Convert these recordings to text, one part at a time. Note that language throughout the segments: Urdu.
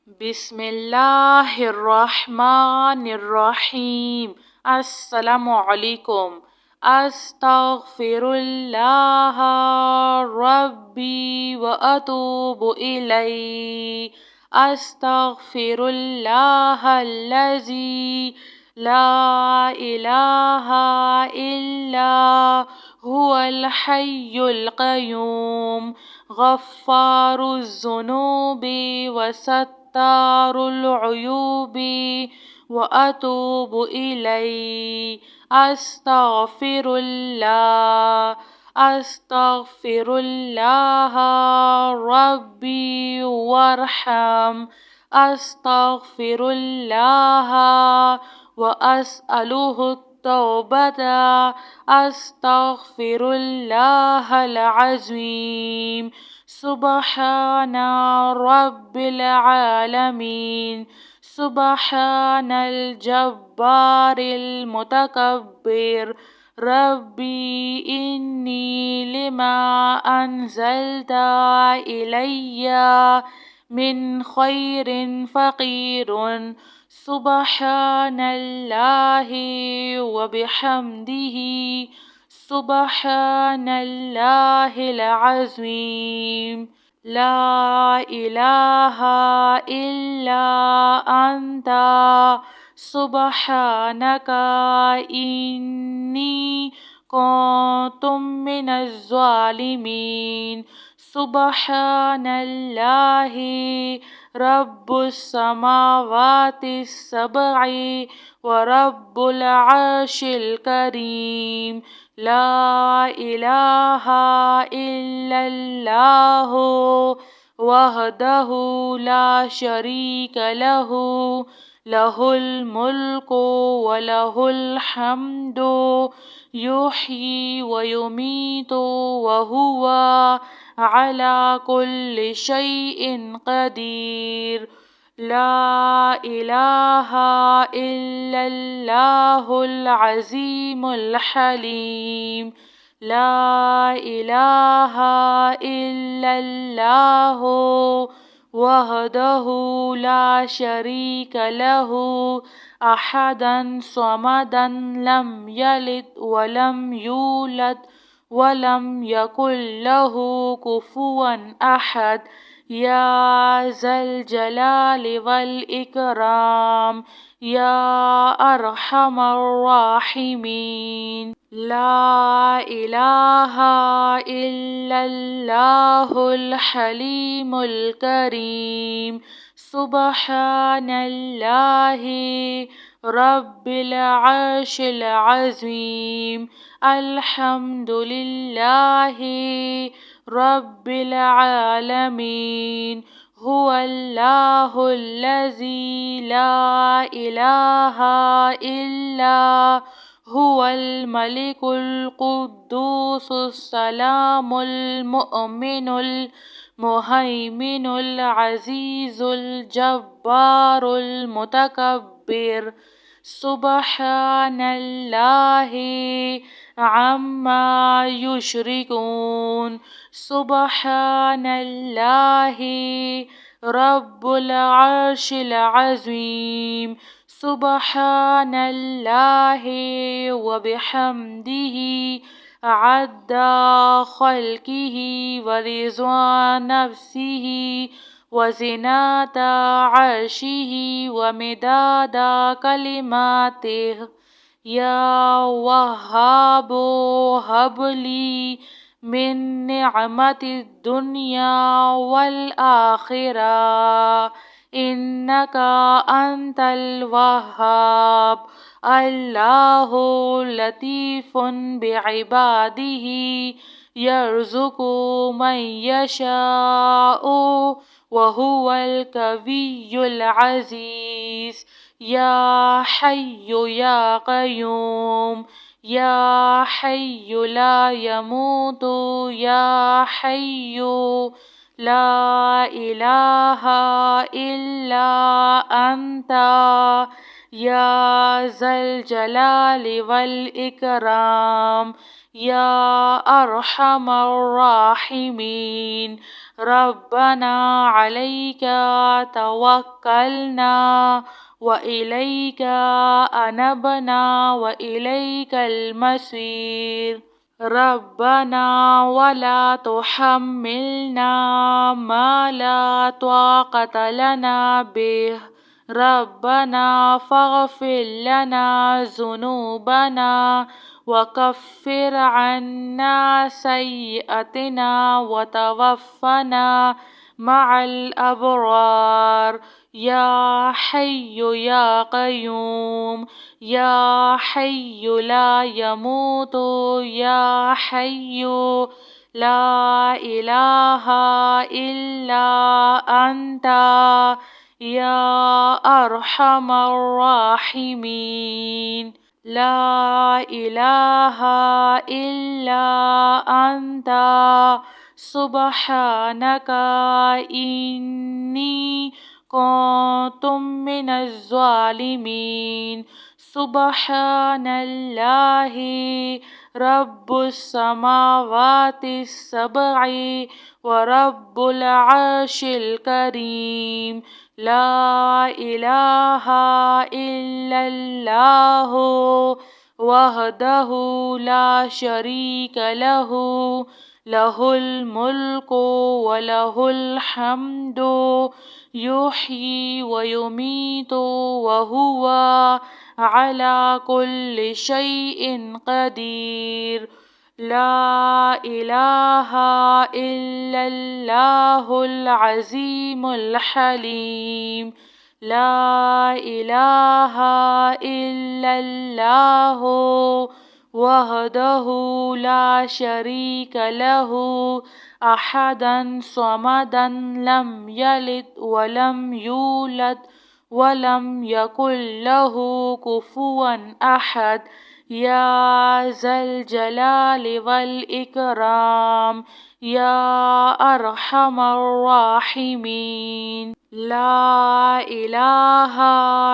بسم الله الرحمن الرحيم. السلام عليكم. أستغفر الله ربي وأتوب إليه. أستغفر الله الذي لا إله إلا هو الحي القيوم غفار الذنوب وستار العيوب وأتوب إليه. أستغفر الله. أستغفر الله ربي وارحم. أستغفر الله وأسأله التوبة. أستغفر الله العظيم. سبحان رب العالمين. سبحان الجبار المتكبر. ربي إني لما أنزلت إلي من خير فقير. سبحان الله وبحمده. سبحان الله العظيم. لا إله إلا أنت سبحانك إني كنت من الظالمين. سبحان الله رب السماوات السبع ورب العرش الكريم. لا إله إلا الله وحده لا شريك له. له الملك وله الحمد يحيي ويميت وهو على كل شيء قدير. لا إله إلا الله العظيم الحليم. لا إله إلا الله وحده لا شريك له أحدا صمدا لم يلد ولم يولد ولم يكن له كفوا أحد. يا ذا الجلال والإكرام يا أرحم الراحمين. لا إله إلا الله الحليم الكريم. سبحان الله رب العرش العظيم. الحمد لله رب العالمين. هو الله الذي لا إله إلا هو الملك القدوس السلام المؤمن المهيمن العزيز الجبار المتكبر. سبحان الله عما يشركون. سبحان الله رب العرش العظيم. سبحان الله وبحمده عد خلقه ورضوان نفسه وزنة عرشه ومداد كلماته. يا وهاب هب لي من نعمة الدنيا والآخرة إنك أنت الوهاب. الله لطيف بعباده يرزق من يشاء وهو القوي العزيز. يا حي يا قيوم يا حي لا يموت يا حي لا إله إلا أنت يا ذا الجلال والإكرام يا أرحم الراحمين. ربنا عليك توكلنا وإليك أنبنا وإليك المصير. ربنا ولا تحملنا ما لا طاقة لنا به. ربنا فاغفر لنا ذنوبنا وكفر عنا سيئاتنا وتوفنا مع الأبرار. يا حي يا قيوم، يا حي لا يموت، يا حي لا إله إلا أنت، يا أرحم الراحمين. لا إله إلا أنت سبحانك إني كنت من الظالمين. سبحان الله رب السماوات السبع ورب العرش الكريم. لا إله إلا الله وحده لا شريك له، له الملك وله الحمد يحيي ويميت وهو على كل شيء قدير. لا إله إلا الله العظيم الحليم. لا إله إلا الله وحده لا شريك له أحدا صمدا لم يلد ولم يولد ولم يكن له كفوا أحد. يا ذا الجلال والإكرام، يا أرحم الراحمين. لا إله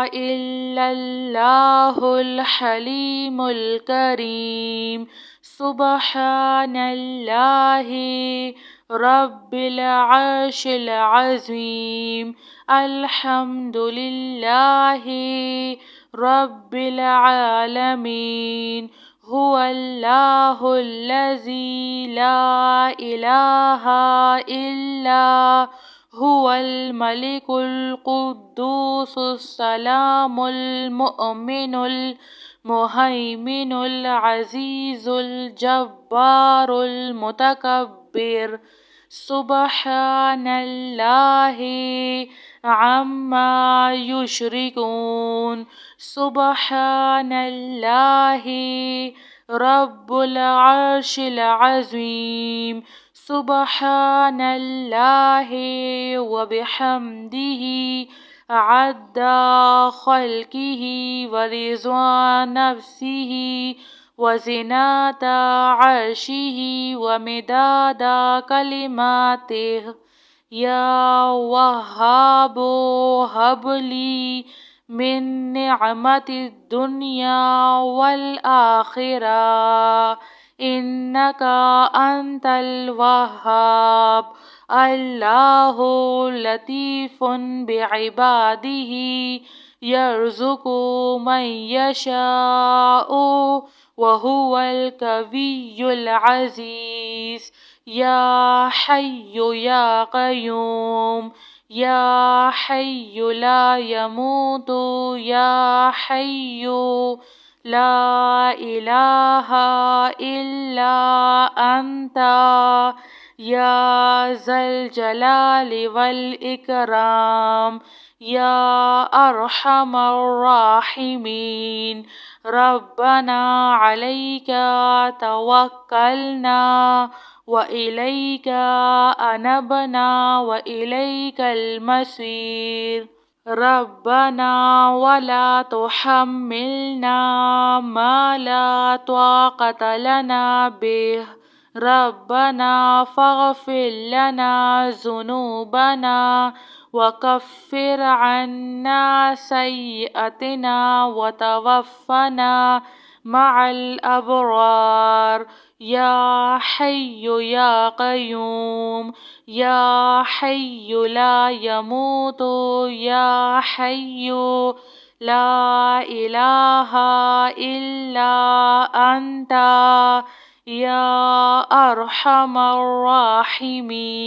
إلا الله الحليم الكريم. سبحان الله رب العرش العظيم. الحمد لله رب العالمين. هو الله الذي لا إله إلا هو الملك القدوس السلام المؤمن المهيمن العزيز الجبار المتكبر. سبحان الله عما يشركون. سبحان الله رب العرش العظيم. سبحان الله وبحمده عد خلقه ورضا نفسه وزنة عرشه ومداد كلماته. يا وهاب هب لي من نعمة الدنيا والآخرة إنك أنت الوهاب. الله لطيف بعباده يرزق من يشاء وهو القوي العزيز. يا حي يا قيوم، يا حي لا يموت، يا حي لا إله إلا أنت، يا ذا الجلال والإكرام، يا أرحم الراحمين. ربنا عليك توكلنا وإليك أنبنا وإليك المصير. ربنا ولا تحملنا ما لا طاقة لنا به. ربنا فاغفر لنا ذنوبنا وكفر عنا سيئاتنا وتوفنا مع الأبرار يا حي يا قيوم يا حي لا يموت يا حي لا إله إلا أنت يا أرحم الراحمين.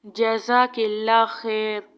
جزاك الله خير.